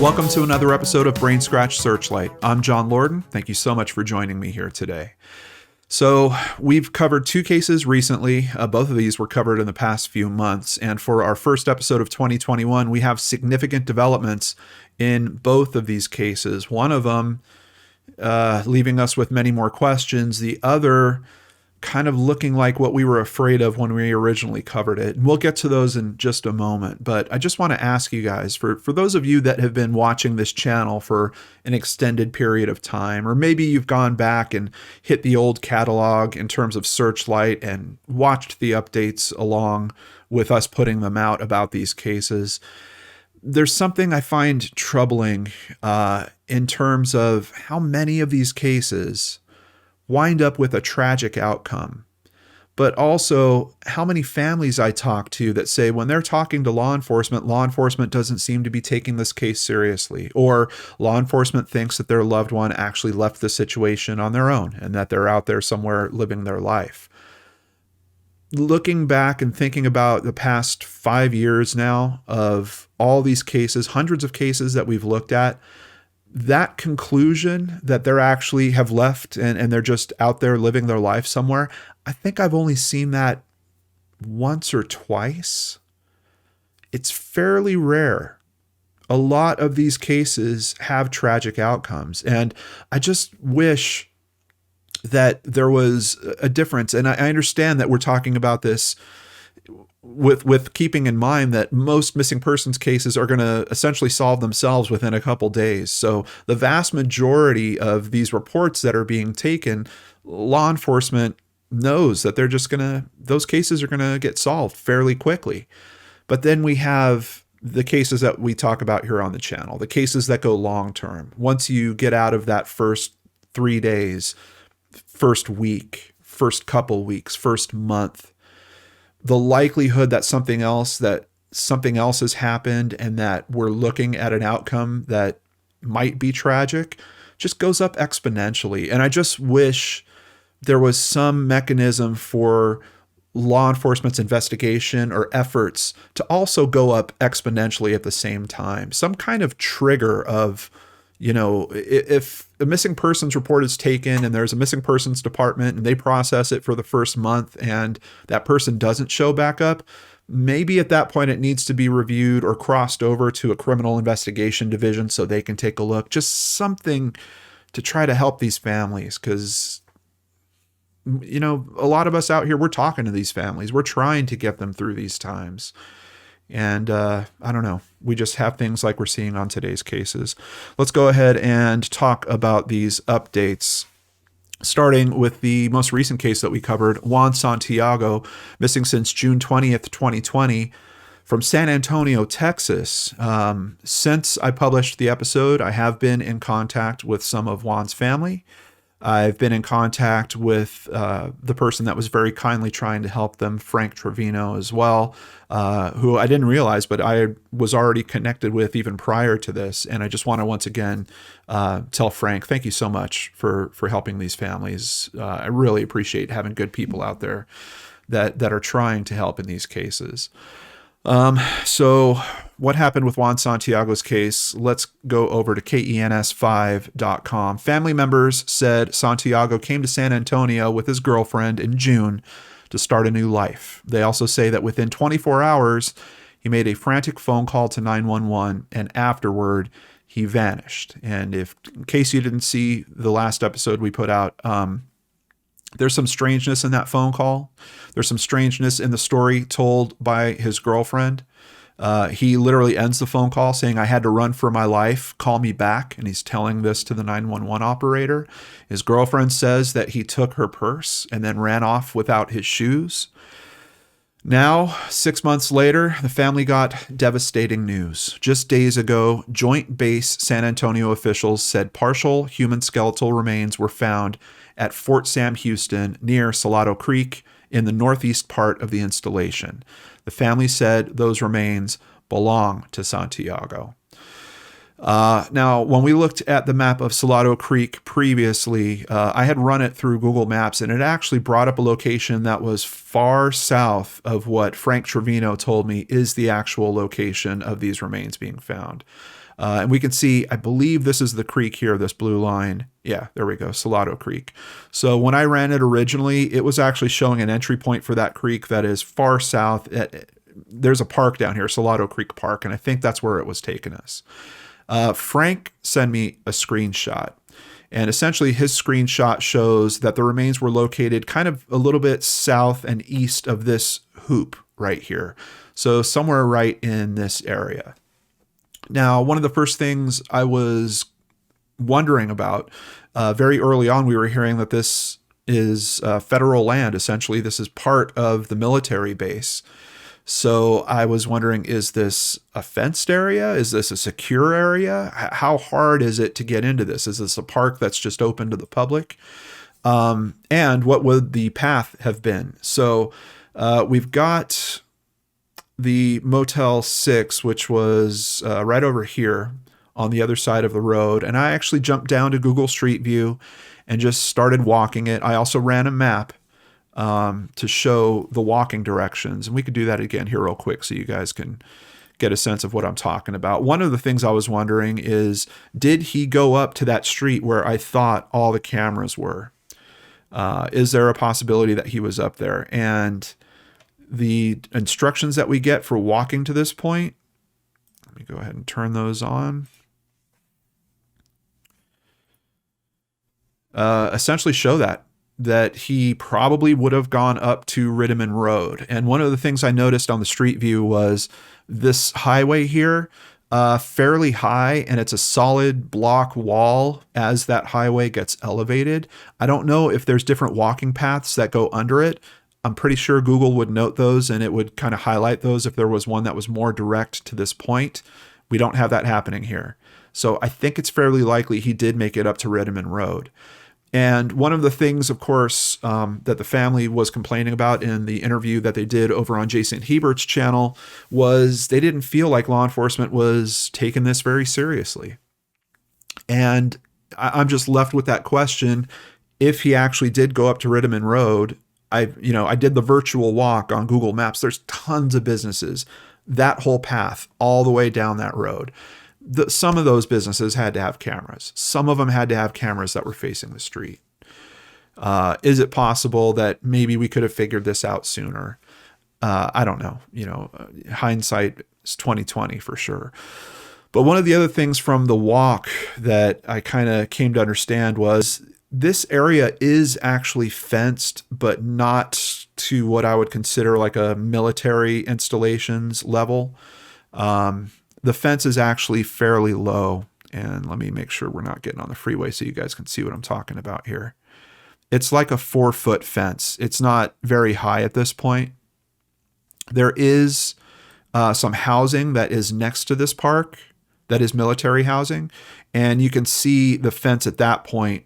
Welcome to another episode of Brainscratch Searchlight. I'm John Lorden. Thank you so much for joining me here today. So we've covered two cases recently. Both of these were covered in the past few months. And for our first episode of 2021, we have significant developments in both of these cases. One of them leaving us with many more questions. The other kind of looking like what we were afraid of when we originally covered it. And we'll get to those in just a moment. But I just want to ask you guys, for those of you that have been watching this channel for an extended period of time, or maybe you've gone back and hit the old catalog in terms of Searchlight and watched the updates along with us putting them out about these cases, there's something I find troubling in terms of how many of these cases wind up with a tragic outcome, but also how many families I talk to that say when they're talking to law enforcement doesn't seem to be taking this case seriously, or law enforcement thinks that their loved one actually left the situation on their own and that they're out there somewhere living their life. Looking back and thinking about the past 5 years now of all these cases, hundreds of cases that we've looked at, that conclusion that they're actually have left and they're just out there living their life somewhere, I think I've only seen that once or twice. It's fairly rare. A lot of these cases have tragic outcomes, and I just wish that there was a difference. And I understand that we're talking about this with keeping in mind that most missing persons cases are going to essentially solve themselves within a couple days. So the vast majority of these reports that are being taken, law enforcement knows that those cases are going to get solved fairly quickly. But then we have the cases that we talk about here on the channel, the cases that go long term. Once you get out of that first 3 days, first week, first couple weeks, first month, the likelihood that something else has happened and that we're looking at an outcome that might be tragic just goes up exponentially. And I just wish there was some mechanism for law enforcement's investigation or efforts to also go up exponentially at the same time. Some kind of trigger of, if a missing persons report is taken and there's a missing persons department and they process it for the first month and that person doesn't show back up, maybe at that point it needs to be reviewed or crossed over to a criminal investigation division so they can take a look. Just something to try to help these families, because, a lot of us out here, we're talking to these families. We're trying to get them through these times. And I don't know, we just have things like we're seeing on today's cases. Let's go ahead and talk about these updates, starting with the most recent case that we covered, Juan Santiago, missing since June 20th, 2020, from San Antonio, Texas. Since I published the episode, I have been in contact with some of Juan's family. I've been in contact with the person that was very kindly trying to help them, Frank Trevino, as well, who I didn't realize, but I was already connected with even prior to this. And I just want to once again tell Frank, thank you so much for helping these families. I really appreciate having good people out there that are trying to help in these cases. So what happened with Juan Santiago's case? Let's go over to KENS5.com. Family members said Santiago came to San Antonio with his girlfriend in June to start a new life. They also say that within 24 hours, he made a frantic phone call to 911, and afterward, he vanished. And in case you didn't see the last episode we put out, there's some strangeness in that phone call. There's some strangeness in the story told by his girlfriend. He literally ends the phone call saying, "I had to run for my life. Call me back." And he's telling this to the 911 operator. His girlfriend says that he took her purse and then ran off without his shoes. Now, 6 months later, the family got devastating news. Just days ago, Joint Base San Antonio officials said partial human skeletal remains were found at Fort Sam Houston near Salado Creek in the northeast part of the installation. The family said those remains belong to Santiago. Now, when we looked at the map of Salado Creek previously, I had run it through Google Maps, and it actually brought up a location that was far south of what Frank Trevino told me is the actual location of these remains being found. And we can see, I believe this is the creek here, this blue line. Yeah, there we go, Salado Creek. So when I ran it originally, it was actually showing an entry point for that creek that is far south. There's a park down here, Salado Creek Park, and I think that's where it was taking us. Frank sent me a screenshot. And essentially his screenshot shows that the remains were located kind of a little bit south and east of this hoop right here. So somewhere right in this area. Now, one of the first things I was wondering about, very early on, we were hearing that this is federal land. Essentially, this is part of the military base. So I was wondering, is this a fenced area? Is this a secure area? How hard is it to get into this? Is this a park that's just open to the public? And what would the path have been? So we've got the Motel 6, which was right over here on the other side of the road. And I actually jumped down to Google Street View and just started walking it. I also ran a map to show the walking directions. And we could do that again here real quick so you guys can get a sense of what I'm talking about. One of the things I was wondering is, did he go up to that street where I thought all the cameras were? Is there a possibility that he was up there? And the instructions that we get for walking to this point, let me go ahead and turn those on. Essentially show that he probably would have gone up to Rittiman Road. And one of the things I noticed on the street view was this highway here, fairly high, and it's a solid block wall as that highway gets elevated. I don't know if there's different walking paths that go under it. I'm pretty sure Google would note those and it would kind of highlight those if there was one that was more direct to this point. We don't have that happening here. So I think it's fairly likely he did make it up to Rittiman Road. And one of the things, of course, that the family was complaining about in the interview that they did over on Jason Hebert's channel was they didn't feel like law enforcement was taking this very seriously. And I'm just left with that question. If he actually did go up to Rittiman Road, I did the virtual walk on Google Maps. There's tons of businesses, that whole path all the way down that road. Some of those businesses had to have cameras. Some of them had to have cameras that were facing the street. Is it possible that maybe we could have figured this out sooner? I don't know. Hindsight is 2020 for sure. But one of the other things from the walk that I kind of came to understand was this area is actually fenced, but not to what I would consider like a military installations level. The fence is actually fairly low. And let me make sure we're not getting on the freeway so you guys can see what I'm talking about here. It's like a 4-foot fence. It's not very high at this point. There is some housing that is next to this park that is military housing. And you can see the fence at that point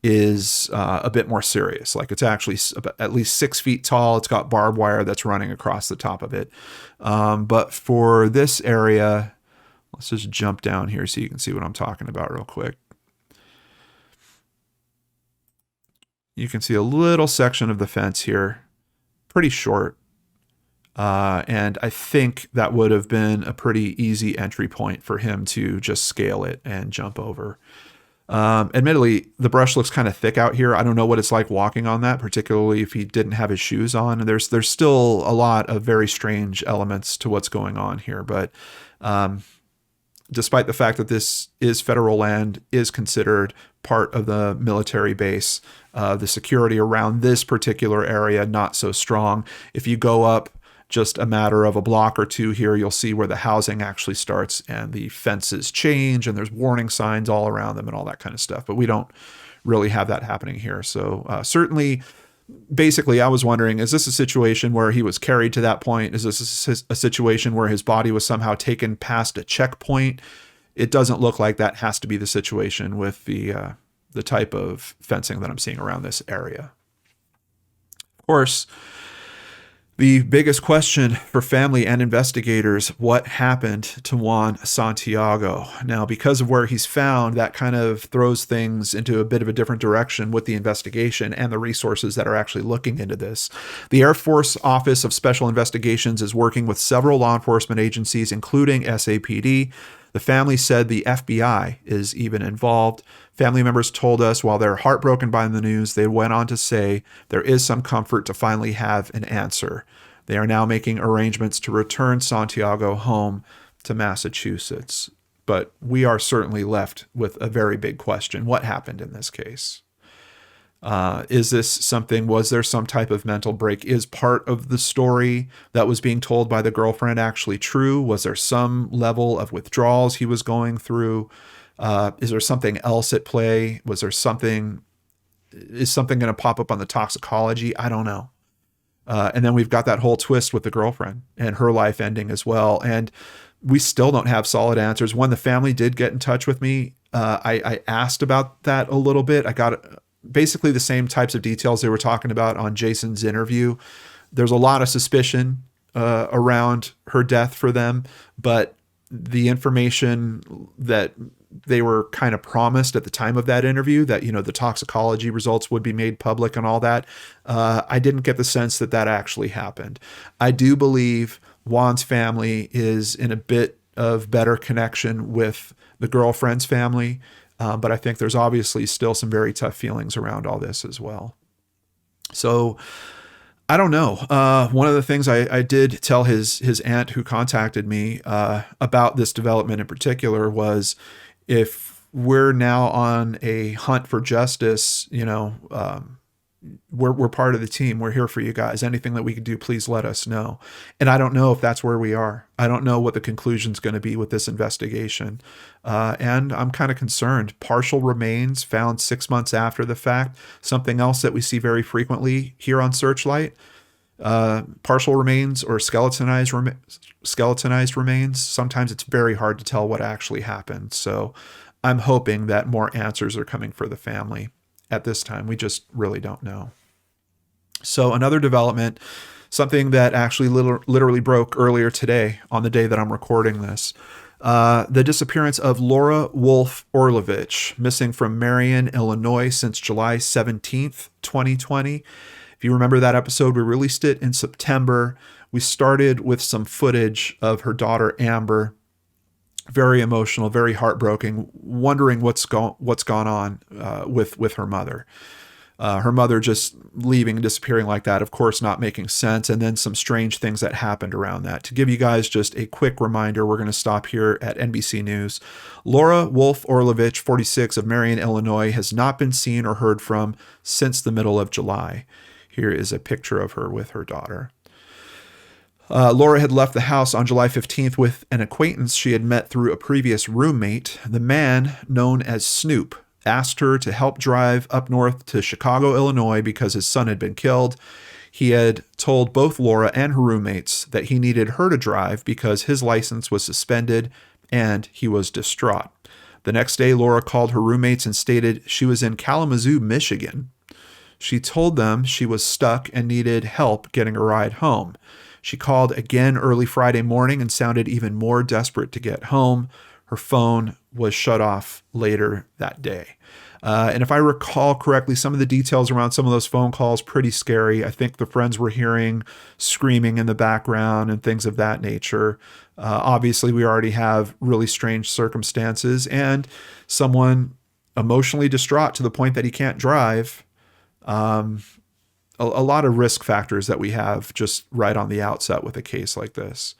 is a bit more serious. Like it's actually at least 6 feet tall. It's got barbed wire that's running across the top of it. But for this area, let's just jump down here so you can see what I'm talking about real quick. You can see a little section of the fence here, pretty short. And I think that would have been a pretty easy entry point for him to just scale it and jump over. Admittedly, the brush looks kind of thick out here. I don't know what it's like walking on that, particularly if he didn't have his shoes on. And there's still a lot of very strange elements to what's going on here. But despite the fact that this is federal land, is considered part of the military base, the security around this particular area not so strong. If you go up just a matter of a block or two here, you'll see where the housing actually starts and the fences change and there's warning signs all around them and all that kind of stuff. But we don't really have that happening here. So certainly, basically, I was wondering, is this a situation where he was carried to that point? Is this a situation where his body was somehow taken past a checkpoint? It doesn't look like that has to be the situation with the type of fencing that I'm seeing around this area. Of course, the biggest question for family and investigators, what happened to Juan Santiago? Now, because of where he's found, that kind of throws things into a bit of a different direction with the investigation and the resources that are actually looking into this. The Air Force Office of Special Investigations is working with several law enforcement agencies, including SAPD, The family said the FBI is even involved. Family members told us while they're heartbroken by the news, they went on to say there is some comfort to finally have an answer. They are now making arrangements to return Santiago home to Massachusetts. But we are certainly left with a very big question. What happened in this case? Was there some type of mental break? Is part of the story that was being told by the girlfriend actually true? Was there some level of withdrawals he was going through? Is there something else at play? Is something going to pop up on the toxicology? I don't know. And then we've got that whole twist with the girlfriend and her life ending as well. And we still don't have solid answers. When the family did get in touch with me, I asked about that a little bit. I got basically the same types of details they were talking about on Jason's interview. There's a lot of suspicion around her death for them, but the information that they were kind of promised at the time of that interview, that, the toxicology results would be made public and all that, I didn't get the sense that that actually happened. I do believe Juan's family is in a bit of better connection with the girlfriend's family, but I think there's obviously still some very tough feelings around all this as well. So I don't know. One of the things I did tell his aunt who contacted me about this development in particular was, if we're now on a hunt for justice, we're part of the team. We're here for you guys. Anything that we can do, please let us know. And I don't know if that's where we are. I don't know what the conclusion's going to be with this investigation. And I'm kind of concerned. Partial remains found 6 months after the fact. Something else that we see very frequently here on Searchlight. Partial remains or skeletonized remains. Sometimes it's very hard to tell what actually happened. So I'm hoping that more answers are coming for the family. At this time, we just really don't know. So another development, something that actually literally broke earlier today on the day that I'm recording this, the disappearance of Laura Wolfe Orlovich, missing from Marion, Illinois since July 17th, 2020. If you remember that episode, we released it in September. We started with some footage of her daughter, Amber. Very emotional, very heartbroken, wondering what's gone on with her mother. Her mother just leaving and disappearing like that, of course, not making sense. And then some strange things that happened around that. To give you guys just a quick reminder, we're going to stop here at NBC News. Laura Wolfe Orlovich, 46, of Marion, Illinois, has not been seen or heard from since the middle of July. Here is a picture of her with her daughter. Laura had left the house on July 15th with an acquaintance she had met through a previous roommate. The man, known as Snoop, asked her to help drive up north to Chicago, Illinois, because his son had been killed. He had told both Laura and her roommates that he needed her to drive because his license was suspended and he was distraught. The next day, Laura called her roommates and stated she was in Kalamazoo, Michigan. She told them she was stuck and needed help getting a ride home. She called again early Friday morning and sounded even more desperate to get home. Her phone was shut off later that day. And if I recall correctly, some of the details around some of those phone calls, pretty scary. I think the friends were hearing screaming in the background and things of that nature. Obviously, we already have really strange circumstances and someone emotionally distraught to the point that he can't drive. A lot of risk factors that we have just right on the outset with a case like this.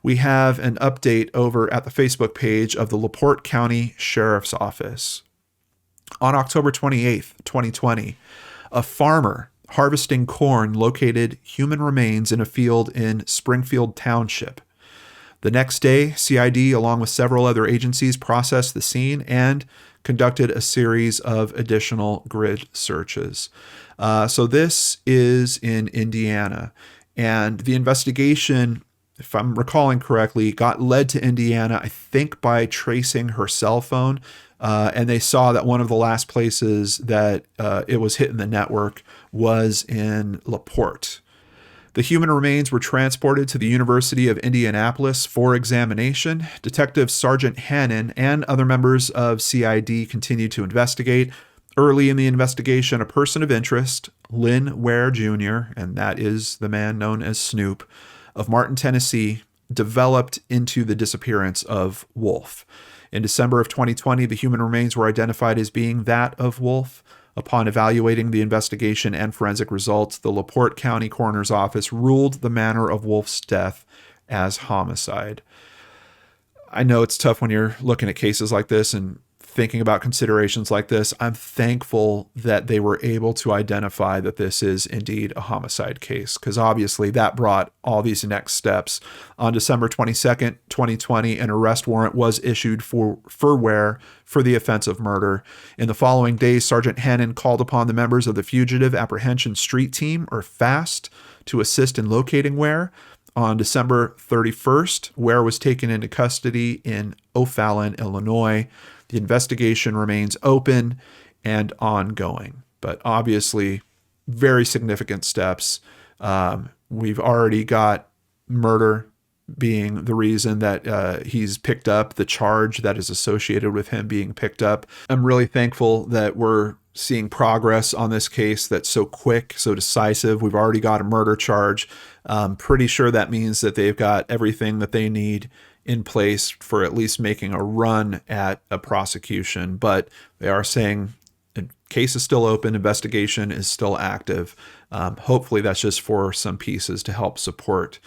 We have an update over at the Facebook page of the LaPorte County Sheriff's Office. On October 28th, 2020, a farmer harvesting corn located human remains in a field in Springfield Township. The next day, CID, along with several other agencies, processed the scene and conducted a series of additional grid searches. So this is in Indiana, and the investigation, if I'm recalling correctly, got led to Indiana, I think by tracing her cell phone, and they saw that one of the last places that it was hitting the network was in LaPorte. The human remains were transported to the University of Indianapolis for examination. Detective Sergeant Hannon and other members of CID continued to investigate. Early in the investigation, a person of interest, Lynn Ware Jr., and that is the man known as Snoop, of Martin, Tennessee, developed into the disappearance of Wolfe. In December of 2020, the human remains were identified as being that of Wolfe. Upon evaluating the investigation and forensic results, the LaPorte County Coroner's Office ruled the manner of Wolfe's death as homicide. I know it's tough when you're looking at cases like this and thinking about considerations like this. I'm thankful that they were able to identify that this is indeed a homicide case, because obviously that brought all these next steps. On December 22nd, 2020, an arrest warrant was issued for Ware for the offense of murder. In the following days, Sergeant Hannon called upon the members of the Fugitive Apprehension Street Team, or FAST, to assist in locating Ware. On December 31st, Ware was taken into custody in O'Fallon, Illinois. The investigation remains open and ongoing, but obviously very significant steps. We've already got murder being the reason that he's picked up, the charge that is associated with him being picked up. I'm really thankful that we're seeing progress on this case that's so quick, so decisive. We've already got a murder charge. Pretty sure that means that they've got everything that they need in place for at least making a run at a prosecution. But they are saying the case is still open, investigation is still active. Hopefully that's just for some pieces to help support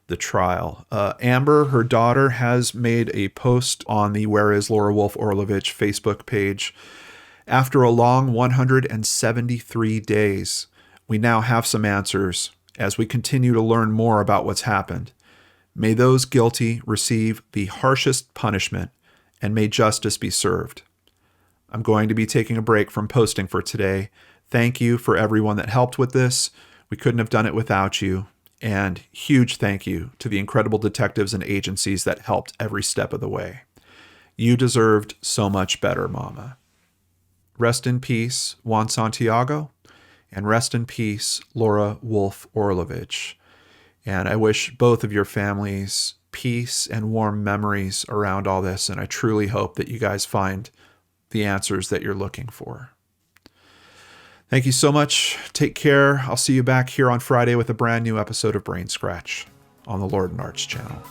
the trial. Amber, her daughter, has made a post on the Where is Laura Wolfe Orlovich Facebook page. After a long 173 days, we now have some answers as we continue to learn more about what's happened. May those guilty receive the harshest punishment, and may justice be served. I'm going to be taking a break from posting for today. Thank you for everyone that helped with this. We couldn't have done it without you. And huge thank you to the incredible detectives and agencies that helped every step of the way. You deserved so much better, Mama. Rest in peace, Juan Santiago, and rest in peace, Laura Wolfe Orlovich. And I wish both of your families peace and warm memories around all this. And I truly hope that you guys find the answers that you're looking for. Thank you so much. Take care. I'll see you back here on Friday with a brand new episode of Brainscratch on the Lord and Arts channel.